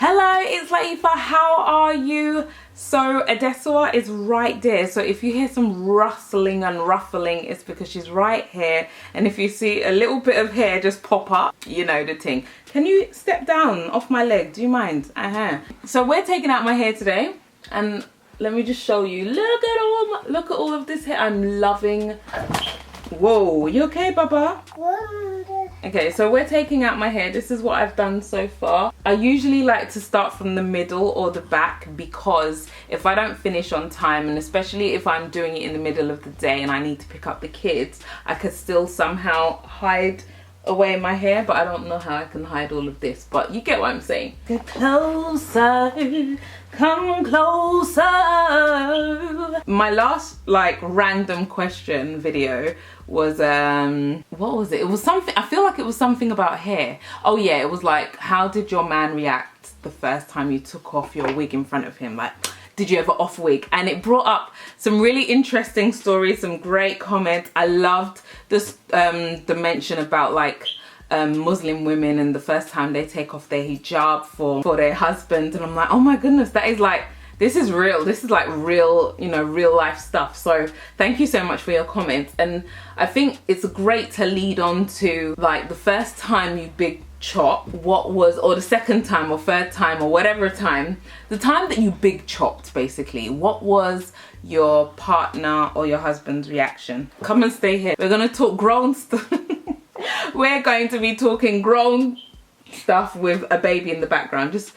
Hello, it's Layefa. How are you? So Adesua is right there. So if you hear some rustling and ruffling, it's because she's right here. And if you see a little bit of hair just pop up, you know the thing. Can you step down off my leg? Do you mind? So we're taking out my hair today, and let me just show you. Look at all of this hair. I'm loving. Whoa, you okay, Baba? Okay, so we're taking out my hair. This is what I've done so far. I usually like to start from the middle or the back, because if I don't finish on time, and especially if I'm doing it in the middle of the day and I need to pick up the kids, I could still somehow hide away my hair, but I don't know how I can hide all of this, but you get what I'm saying. Get closer, come closer. My last like random question video was what was it? It was something, I feel like it was something about hair. Oh yeah, it was like, how did your man react the first time you took off your wig in front of him? Like, did you ever off wig? And it brought up some really interesting stories, some great comments. I loved this the mention about like Muslim women and the first time they take off their hijab for their husbands, and I'm like, oh my goodness, that is like, this is real. This is like real, you know, real life stuff. So thank you so much for your comments. And I think it's great to lead on to like the first time you big chop, what was, or the second time or third time or whatever time, the time that you big chopped basically, what was your partner or your husband's reaction? Come and stay here. We're gonna talk grown stuff. We're going to be talking grown stuff with a baby in the background. Just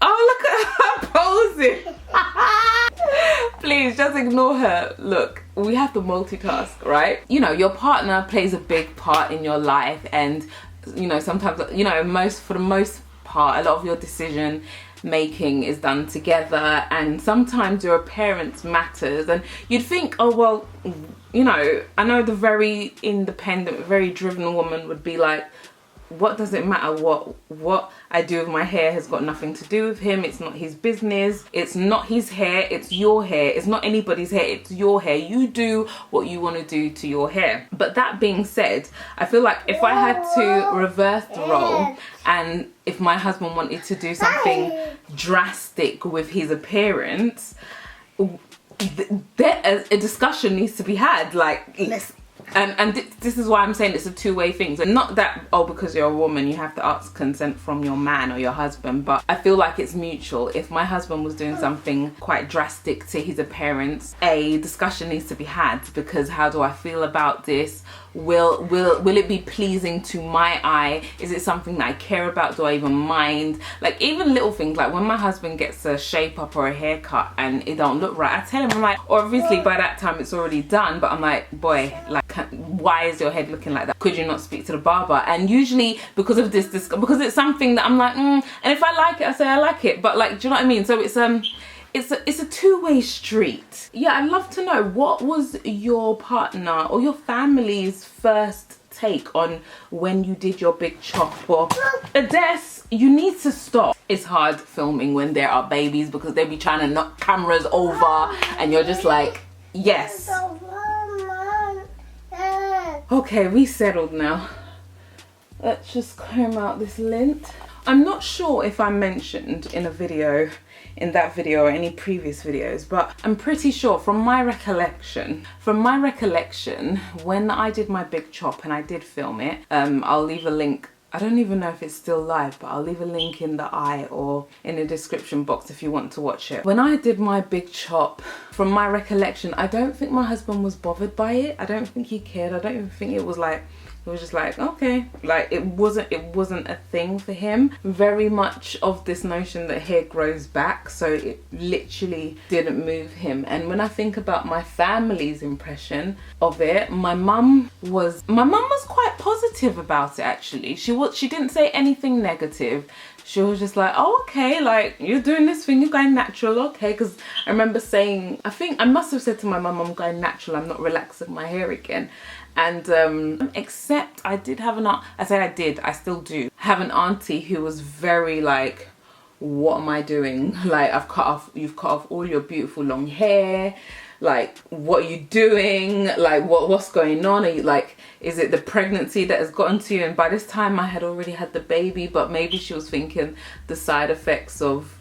oh, look at her posing. Please just ignore her. Look, we have to multitask, right? You know, your partner plays a big part in your life, and you know, sometimes, you know, for the most part, a lot of your decision making is done together, and sometimes your appearance matters. And you'd think, oh well, you know, I know the very independent, very driven woman would be like, what does it matter what I do with my hair has got nothing to do with him. It's not his business. It's not his hair, it's your hair. It's not anybody's hair, it's your hair. You do what you want to do to your hair. But that being said, I feel like if I had to reverse the role, and if my husband wanted to do something drastic with his appearance, a discussion needs to be had. Like, and this is why I'm saying it's a two-way thing. So not that, oh, because you're a woman you have to ask consent from your man or your husband, but I feel like it's mutual. If my husband was doing something quite drastic to his appearance, a discussion needs to be had, because how do I feel about this? Will it be pleasing to my eye? Is it something that I care about? Do I even mind? Like, even little things, like when my husband gets a shape up or a haircut and it don't look right, I tell him, I'm like, obviously by that time it's already done, but I'm like, boy, like, why is your head looking like that? Could you not speak to the barber? And usually because of this because it's something that I'm like, and if I like it, I say I like it. But like, do you know what I mean? So it's a two-way street. Yeah, I'd love to know, what was your partner or your family's first take on when you did your big chop? Or Ades, you need to stop. It's hard filming when there are babies, because they'll be trying to knock cameras over and you're just like, yes. Okay, we settled now. Let's just comb out this lint. I'm not sure if I mentioned in that video or any previous videos, but I'm pretty sure from my recollection, when I did my big chop and I did film it, I'll leave a link. I don't even know if it's still live, but I'll leave a link in the eye or in the description box if you want to watch it. When I did my big chop, from my recollection, I don't think my husband was bothered by it. I don't think he cared. I don't even think it was like, it was just like, okay, like it wasn't a thing for him. Very much of this notion that hair grows back, so it literally didn't move him. And when I think about my family's impression of it, my mum was quite positive about it actually. She didn't say anything negative. She was just like, oh, okay, like, you're doing this thing, you're going natural, okay. Because I remember saying, I think I must have said to my mum, I'm going natural, I'm not relaxing my hair again. And except I did have an aunt, I still do have an auntie who was very like, what am I doing? Like, you've cut off all your beautiful long hair. like, what are you doing? Like, what's going on? Are you like, is it the pregnancy that has gotten to you? And by this time I had already had the baby, but maybe she was thinking the side effects of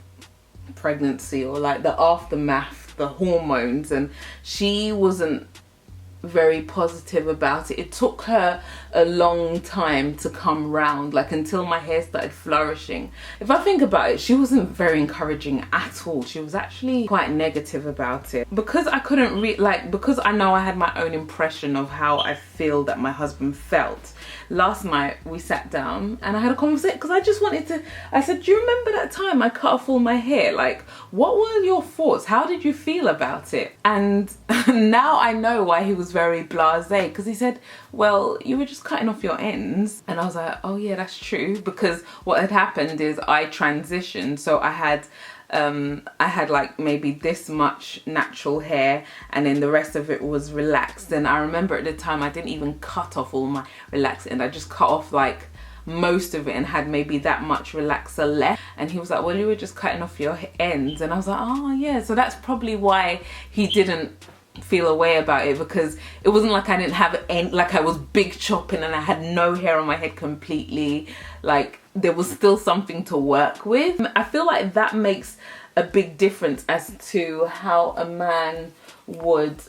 pregnancy, or like the aftermath, the hormones, and she wasn't very positive about it. It took her a long time to come round, like until my hair started flourishing. If I think about it, she wasn't very encouraging at all. She was actually quite negative about it, because I couldn't because I know I had my own impression of how I feel that my husband felt. Last night we sat down and I had a conversation, because I just wanted to, I said, do you remember that time I cut off all my hair? Like, what were your thoughts? How did you feel about it? And now I know why he was very blasé, because he said, well, you were just cutting off your ends. And I was like, oh yeah, that's true, because what had happened is I transitioned. So I had like maybe this much natural hair, and then the rest of it was relaxed. And I remember at the time I didn't even cut off all my relaxed end. I just cut off like most of it and had maybe that much relaxer left. And he was like, well, you were just cutting off your ends. And I was like, oh yeah, so that's probably why he didn't feel a way about it, because it wasn't like I didn't have any, like I was big chopping and I had no hair on my head completely. Like, there was still something to work with. I feel like that makes a big difference as to how a man would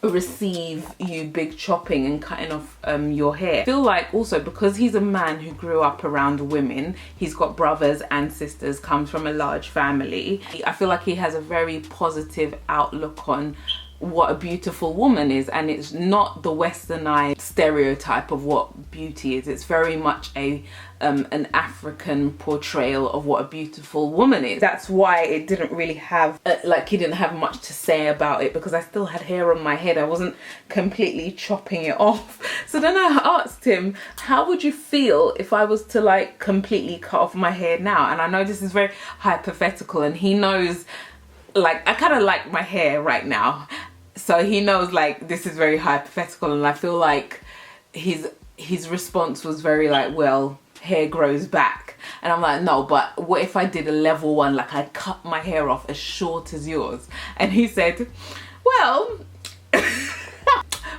receive you big chopping and cutting off your hair. I feel like also because he's a man who grew up around women, he's got brothers and sisters, comes from a large family. I feel like he has a very positive outlook on what a beautiful woman is, and it's not the westernized stereotype of what beauty is. It's very much a an African portrayal of what a beautiful woman is. That's why it didn't really have like, he didn't have much to say about it, because I still had hair on my head. I wasn't completely chopping it off. So then I asked him, how would you feel if I was to like completely cut off my hair now? And I know this is very hypothetical, and he knows, like, I kind of like my hair right now, so he knows like this is very hypothetical. And I feel like his response was very like, well, hair grows back. And I'm like, no, but what if I did a level one, like I cut my hair off as short as yours? And he said, well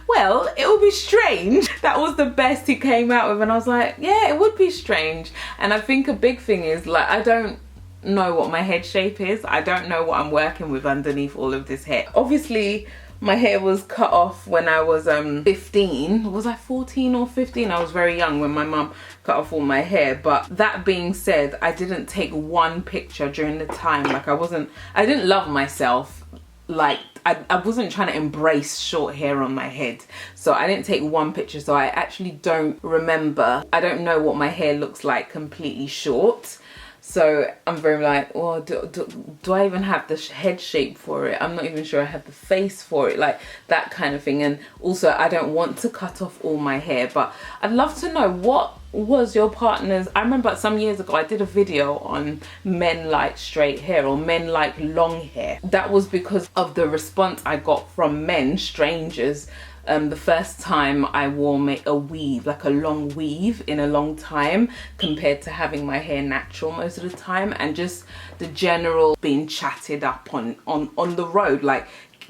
well, it would be strange. That was the best he came out with. And I was like, yeah, it would be strange. And I think a big thing is, like, I don't know what my head shape is. I don't know what I'm working with underneath all of this hair. Obviously my hair was cut off when I was 15. Was I 14 or 15? I was very young when my mum cut off all my hair. But that being said, I didn't take one picture during the time. Like, I didn't love myself. Like, I wasn't trying to embrace short hair on my head, so I didn't take one picture. So I actually don't remember. I don't know what my hair looks like completely short. So I'm very like, well, do I even have the head shape for it? I'm not even sure I have the face for it, like that kind of thing. And also, I don't want to cut off all my hair, but I'd love to know, what was your partner's? I remember some years ago I did a video on men like straight hair or men like long hair. That was because of the response I got from men, strangers, the first time I wore a weave, like a long weave in a long time, compared to having my hair natural most of the time, and just the general being chatted up on the road, like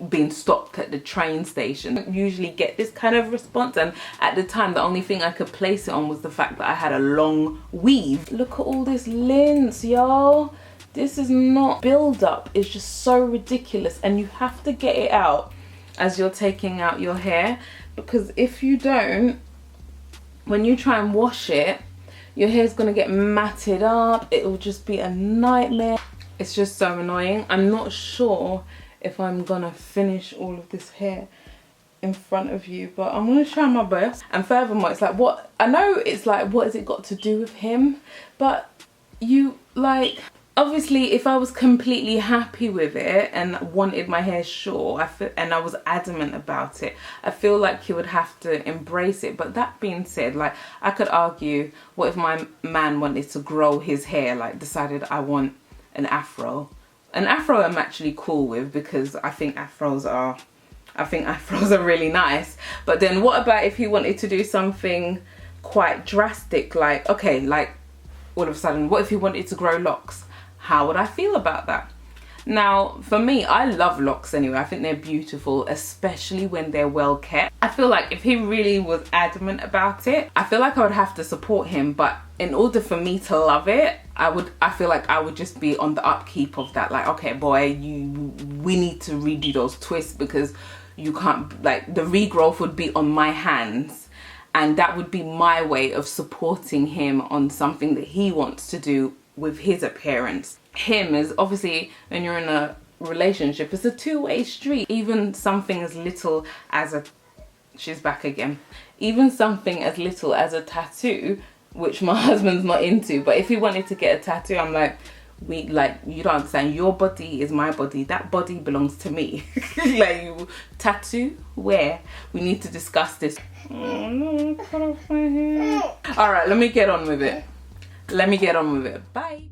being stopped at the train station. I don't usually get this kind of response, and at the time the only thing I could place it on was the fact that I had a long weave. Look at all this lint, y'all. This is not build up. It's just so ridiculous, and you have to get it out as you're taking out your hair, because if you don't, when you try and wash it, your hair's gonna get matted up. It will just be a nightmare. It's just so annoying. I'm not sure if I'm gonna finish all of this hair in front of you, but I'm gonna try my best. And furthermore, it's like, what, I know it's like, what has it got to do with him? But you, like, obviously, if I was completely happy with it and wanted my hair short, and I was adamant about it, I feel like you would have to embrace it. But that being said, like, I could argue, what if my man wanted to grow his hair, like decided I want an afro? An afro I'm actually cool with, because I think afros are really nice. But then what about if he wanted to do something quite drastic, like, okay, like all of a sudden, what if he wanted to grow locks? How would I feel about that? Now, for me, I love locks anyway. I think they're beautiful, especially when they're well kept. I feel like if he really was adamant about it, I feel like I would have to support him. But in order for me to love it, I feel like I would just be on the upkeep of that. Like, okay, boy, we need to redo those twists because you can't, like, the regrowth would be on my hands. And that would be my way of supporting him on something that he wants to do with his appearance. Him is obviously, when you're in a relationship, it's a two-way street. Even something as little as she's back again. Even something as little as a tattoo, which my husband's not into, but if he wanted to get a tattoo, I'm like, you don't understand, your body is my body, that body belongs to me. Like, tattoo, where? We need to discuss this. Oh no, cut off my hair. All right, let me get on with it. Bye.